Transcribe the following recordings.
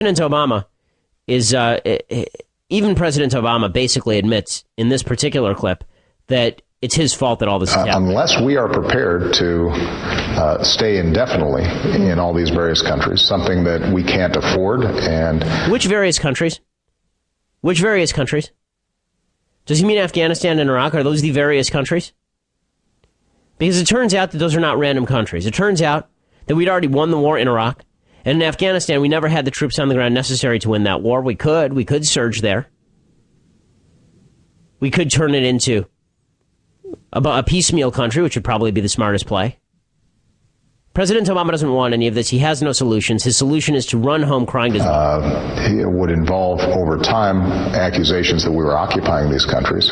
President Obama is, even President Obama basically admits in this particular clip that it's his fault that all this is happening. Unless we are prepared to stay indefinitely in all these various countries, something that we can't afford. And which various countries? Which various countries? Does he mean Afghanistan and Iraq? Are those the various countries? Because it turns out that those are not random countries. It turns out that we'd already won the war in Iraq. And in Afghanistan, we never had the troops on the ground necessary to win that war. We could surge there. We could turn it into a piecemeal country, which would probably be the smartest play. President Obama doesn't want any of this. He has no solutions. His solution is to run home crying to his mom. It would involve, over time, accusations that we were occupying these countries.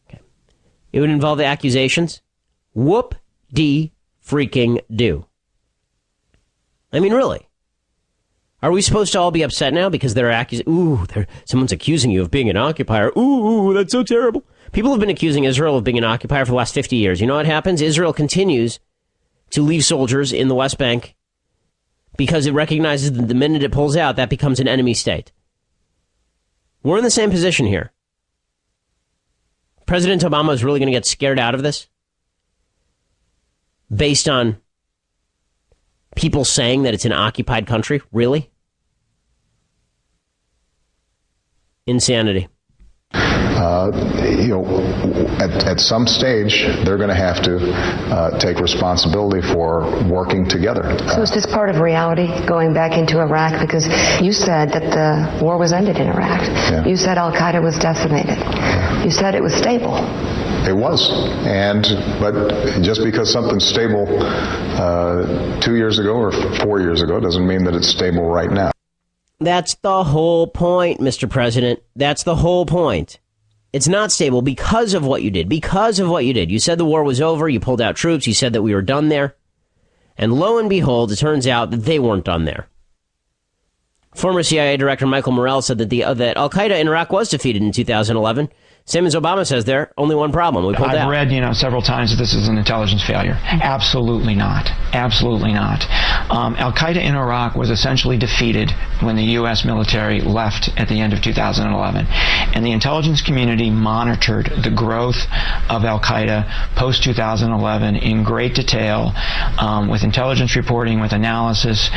Okay. It would involve the accusations? Whoop-dee-freaking-do. I mean, really? Are we supposed to all be upset now because they're someone's accusing you of being an occupier? Ooh, that's so terrible. People have been accusing Israel of being an occupier for the last 50 years. You know what happens? Israel continues to leave soldiers in the West Bank because it recognizes that the minute it pulls out, that becomes an enemy state. We're in the same position here. President Obama is really going to get scared out of this based on people saying that it's an occupied country? Really? Insanity. At some stage, they're going to have to take responsibility for working together. So is this part of reality, going back into Iraq? Because you said that the war was ended in Iraq. Yeah. You said Al-Qaeda was decimated. You said it was stable. It was. But just because something's stable 2 years ago or 4 years ago doesn't mean that it's stable right now. That's the whole point, Mr. President. That's the whole point. It's not stable because of what you did. Because of what you did. You said the war was over. You pulled out troops. You said that we were done there. And lo and behold, it turns out that they weren't done there. Former CIA Director Michael Morrell said that that Al-Qaeda in Iraq was defeated in 2011. Same as Obama says there, only one problem. We pulled out. I've read, several times that this is an intelligence failure. Absolutely not. Absolutely not. Al-Qaeda in Iraq was essentially defeated when the U.S. military left at the end of 2011. And the intelligence community monitored the growth of Al-Qaeda post-2011 in great detail, with intelligence reporting, with analysis.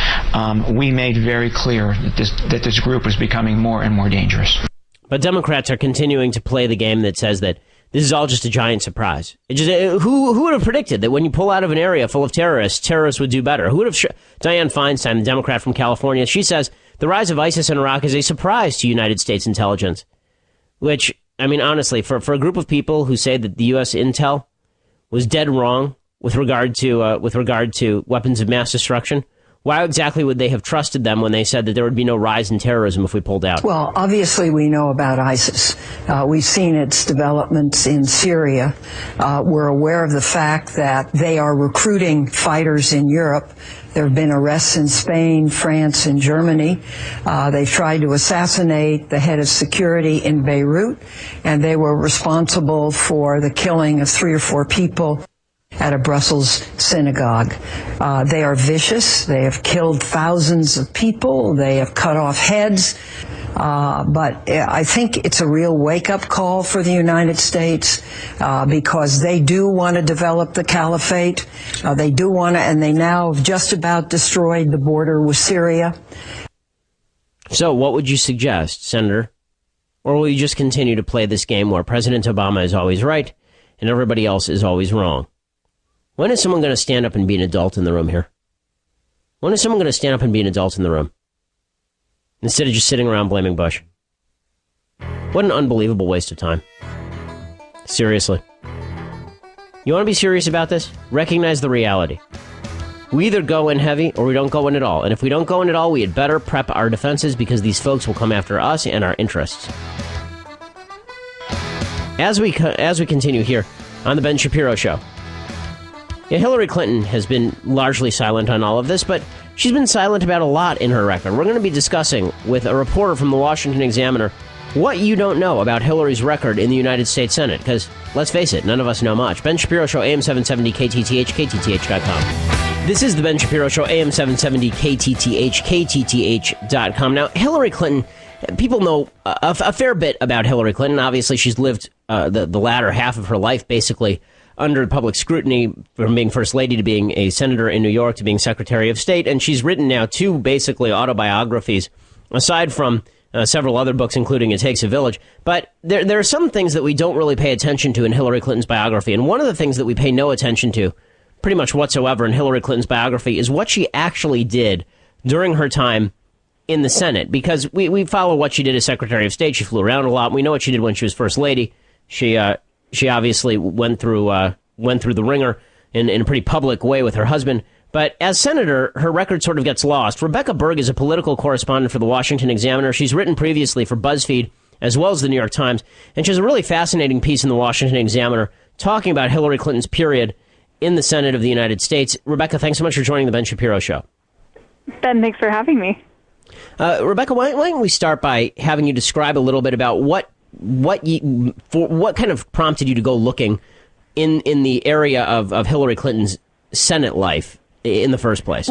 We made very clear that this group was becoming more and more dangerous. But Democrats are continuing to play the game that says that this is all just a giant surprise. Who would have predicted that when you pull out of an area full of terrorists would do better? Who would have? Dianne Feinstein, the Democrat from California, she says the rise of ISIS in Iraq is a surprise to United States intelligence. Which, I mean, honestly, for a group of people who say that the U.S. intel was dead wrong with regard to weapons of mass destruction, why exactly would they have trusted them when they said that there would be no rise in terrorism if we pulled out? Well, obviously we know about ISIS. We've seen its developments in Syria. We're aware of the fact that they are recruiting fighters in Europe. There have been arrests in Spain, France, and Germany. They've tried to assassinate the head of security in Beirut, and they were responsible for the killing of 3 or 4 people at a Brussels synagogue. They are vicious. They have killed thousands of people. They have cut off heads. But I think it's a real wake-up call for the United States because they do want to develop the caliphate. They do want to, and they now have just about destroyed the border with Syria. So what would you suggest, Senator? Or will you just continue to play this game where President Obama is always right and everybody else is always wrong? When is someone going to stand up and be an adult in the room here? When is someone going to stand up and be an adult in the room? Instead of just sitting around blaming Bush. What an unbelievable waste of time. Seriously. You want to be serious about this? Recognize the reality. We either go in heavy or we don't go in at all. And if we don't go in at all, we had better prep our defenses because these folks will come after us and our interests. As we continue here on the Ben Shapiro Show. Yeah, Hillary Clinton has been largely silent on all of this, but she's been silent about a lot in her record. We're going to be discussing with a reporter from the Washington Examiner what you don't know about Hillary's record in the United States Senate, because let's face it, none of us know much. Ben Shapiro Show, AM 770, KTTH, KTTH.com. This is the Ben Shapiro Show, AM 770 KTTH, KTTH.com. Now, Hillary Clinton, people know a fair bit about Hillary Clinton. Obviously, she's lived the latter half of her life basically under public scrutiny, from being First Lady to being a senator in New York to being Secretary of State. And she's written now 2 basically autobiographies, aside from several other books, including It Takes a Village. But there are some things that we don't really pay attention to in Hillary Clinton's biography. And one of the things that we pay no attention to pretty much whatsoever in Hillary Clinton's biography is what she actually did during her time in the Senate, because we follow what she did as Secretary of State. She flew around a lot. We know what she did when she was First Lady. She obviously went through the ringer in a pretty public way with her husband. But as senator, her record sort of gets lost. Rebecca Berg is a political correspondent for the Washington Examiner. She's written previously for BuzzFeed as well as the New York Times, and she has a really fascinating piece in the Washington Examiner talking about Hillary Clinton's period in the Senate of the United States. Rebecca, thanks so much for joining the Ben Shapiro Show. Ben, thanks for having me. Rebecca, why don't we start by having you describe a little bit about what kind of prompted you to go looking in the area of Hillary Clinton's Senate life in the first place?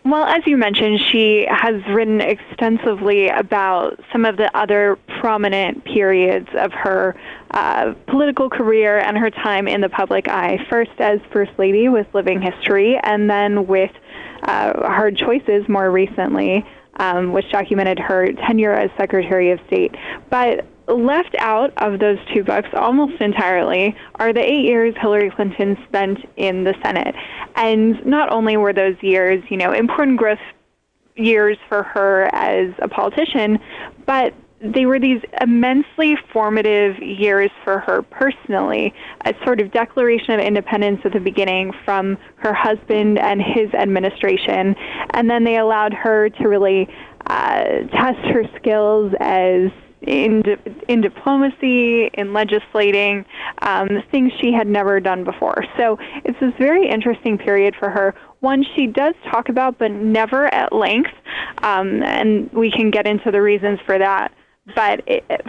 Well, as you mentioned, she has written extensively about some of the other prominent periods of her political career and her time in the public eye. First as First Lady with Living History, and then with Hard Choices more recently, which documented her tenure as Secretary of State. But left out of those 2 books almost entirely are the 8 years Hillary Clinton spent in the Senate. And not only were those years, important growth years for her as a politician, but they were these immensely formative years for her personally, a sort of declaration of independence at the beginning from her husband and his administration. And then they allowed her to really test her skills as in diplomacy, in legislating, things she had never done before. So it's this very interesting period for her, one she does talk about, but never at length, and we can get into the reasons for that. But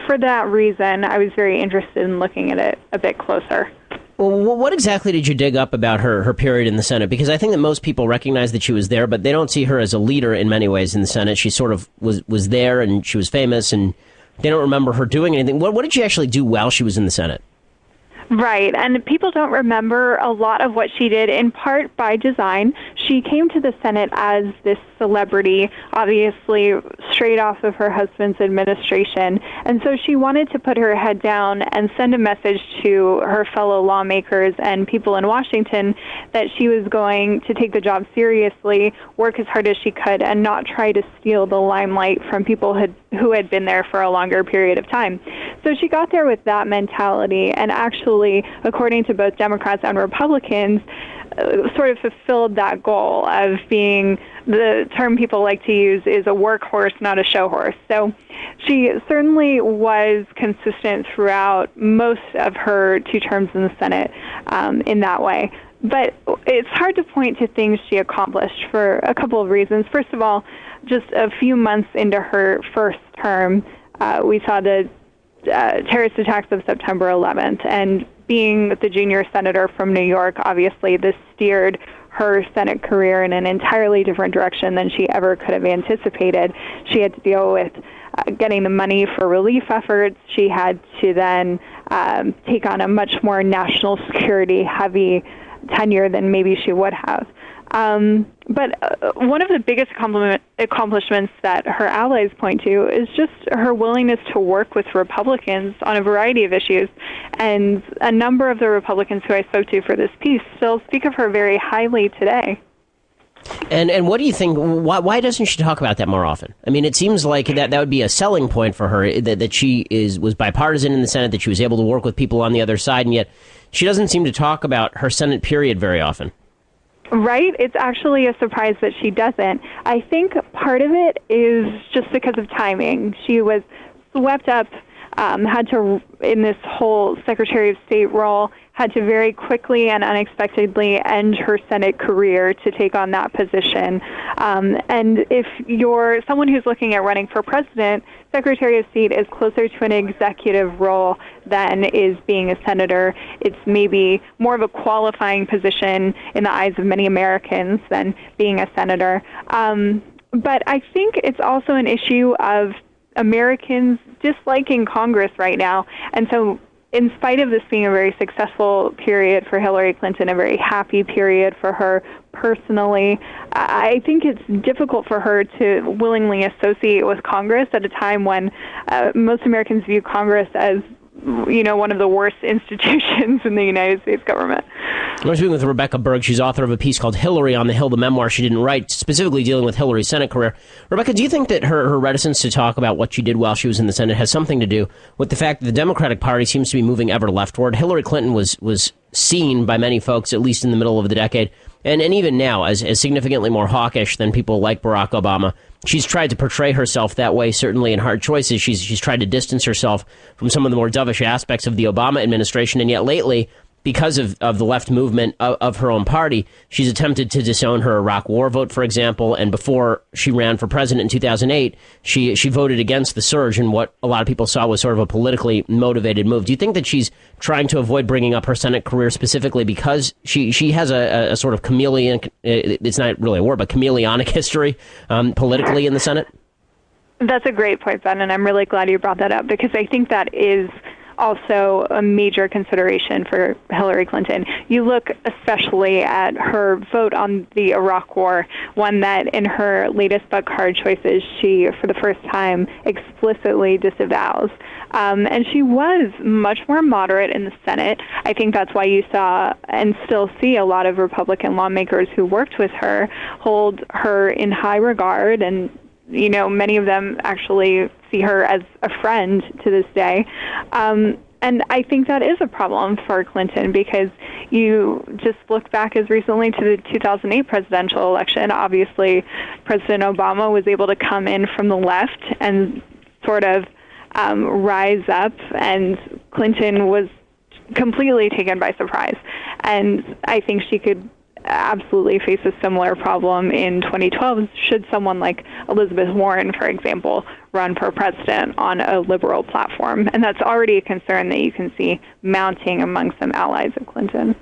for that reason, I was very interested in looking at it a bit closer. Well, what exactly did you dig up about her period in the Senate? Because I think that most people recognize that she was there, but they don't see her as a leader in many ways in the Senate. She sort of was there, and she was famous, and they don't remember her doing anything. What did she actually do while she was in the Senate? Right, and people don't remember a lot of what she did, in part by design. She came to the Senate as this celebrity, obviously straight off of her husband's administration, and so she wanted to put her head down and send a message to her fellow lawmakers and people in Washington that she was going to take the job seriously, work as hard as she could, and not try to steal the limelight from people who had been there for a longer period of time. So she got there with that mentality, and actually, according to both Democrats and Republicans, sort of fulfilled that goal of being, the term people like to use is a workhorse, not a show horse. So she certainly was consistent throughout most of her 2 terms in the Senate in that way. But it's hard to point to things she accomplished for a couple of reasons. First of all, just a few months into her first term, we saw the terrorist attacks of September 11th, and being the junior senator from New York, obviously this steered her Senate career in an entirely different direction than she ever could have anticipated. She had to deal with getting the money for relief efforts. She had to then take on a much more national security heavy tenure than maybe she would have. But one of the biggest accomplishments that her allies point to is just her willingness to work with Republicans on a variety of issues. And a number of the Republicans who I spoke to for this piece still speak of her very highly today. And what do you think? Why doesn't she talk about that more often? I mean, it seems like that would be a selling point for her, that she was bipartisan in the Senate, that she was able to work with people on the other side, and yet she doesn't seem to talk about her Senate period very often. Right? It's actually a surprise that she doesn't. I think part of it is just because of timing. She was swept up, had to, in this whole Secretary of State role, had to very quickly and unexpectedly end her Senate career to take on that position. And if you're someone who's looking at running for president, Secretary of State is closer to an executive role than is being a senator. It's maybe more of a qualifying position in the eyes of many Americans than being a senator. But I think it's also an issue of Americans disliking Congress right now. And so in spite of this being a very successful period for Hillary Clinton, a very happy period for her personally, I think it's difficult for her to willingly associate with Congress at a time when most Americans view Congress as, one of the worst institutions in the United States government. We're speaking with Rebecca Berg. She's author of a piece called Hillary on the Hill, the memoir she didn't write, specifically dealing with Hillary's Senate career. Rebecca, do you think that her reticence to talk about what she did while she was in the Senate has something to do with the fact that the Democratic Party seems to be moving ever leftward? Hillary Clinton was seen by many folks, at least in the middle of the decade, and even now, as significantly more hawkish than people like Barack Obama. She's tried to portray herself that way, certainly in Hard Choices. She's tried to distance herself from some of the more dovish aspects of the Obama administration, and yet lately, because of the left movement of her own party, she's attempted to disown her Iraq War vote, for example, and before she ran for president in 2008, she voted against the surge in what a lot of people saw was sort of a politically motivated move. Do you think that she's trying to avoid bringing up her Senate career specifically because she has a sort of chameleon, it's not really a word, but chameleonic history politically in the Senate? That's a great point, Ben, and I'm really glad you brought that up because I think that is also a major consideration for Hillary Clinton. You look especially at her vote on the Iraq War, one that in her latest book, Hard Choices, she, for the first time, explicitly disavows. And she was much more moderate in the Senate. I think that's why you saw and still see a lot of Republican lawmakers who worked with her hold her in high regard, and many of them actually see her as a friend to this day. And I think that is a problem for Clinton because you just look back as recently to the 2008 presidential election. Obviously, President Obama was able to come in from the left and sort of rise up, and Clinton was completely taken by surprise. And I think she could absolutely face a similar problem in 2012 should someone like Elizabeth Warren, for example, run for president on a liberal platform. And that's already a concern that you can see mounting among some allies of Clinton.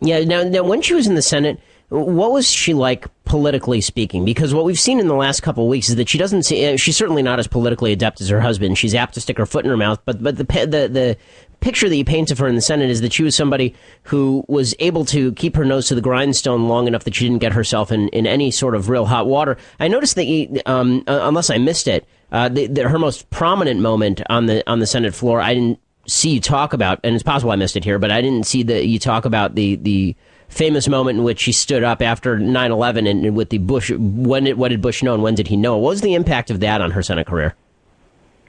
Yeah, now when she was in the Senate, what was she like politically speaking? Because what we've seen in the last couple of weeks is that she's certainly not as politically adept as her husband. She's apt to stick her foot in her mouth, but the picture that you paint of her in the Senate is that she was somebody who was able to keep her nose to the grindstone long enough that she didn't get herself in any sort of real hot water. I noticed that, unless I missed it, her most prominent moment on the Senate floor, I didn't see you talk about, and it's possible I missed it here, but I didn't see that you talk about the famous moment in which she stood up after 9/11 and with the Bush. What did Bush know and when did he know? What was the impact of that on her Senate career?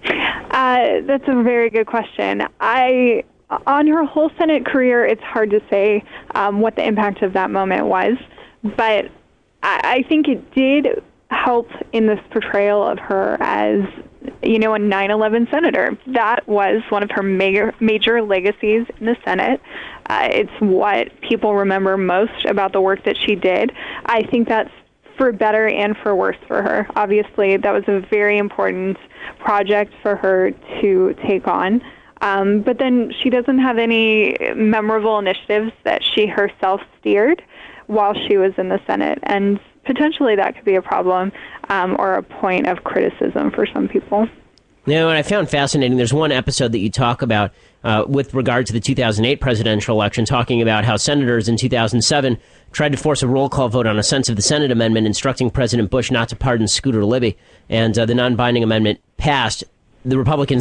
That's a very good question. On her whole Senate career, it's hard to say what the impact of that moment was, but I think it did help in this portrayal of her as, a 9/11 senator. That was one of her major legacies in the Senate. It's what people remember most about the work that she did. I think that's for better and for worse for her. Obviously, that was a very important project for her to take on. But then she doesn't have any memorable initiatives that she herself steered while she was in the Senate. And potentially that could be a problem or a point of criticism for some people. Now, what I found fascinating, there's one episode that you talk about with regard to the 2008 presidential election, talking about how senators in 2007 tried to force a roll call vote on a sense of the Senate amendment instructing President Bush not to pardon Scooter Libby, and the non-binding amendment passed. The Republicans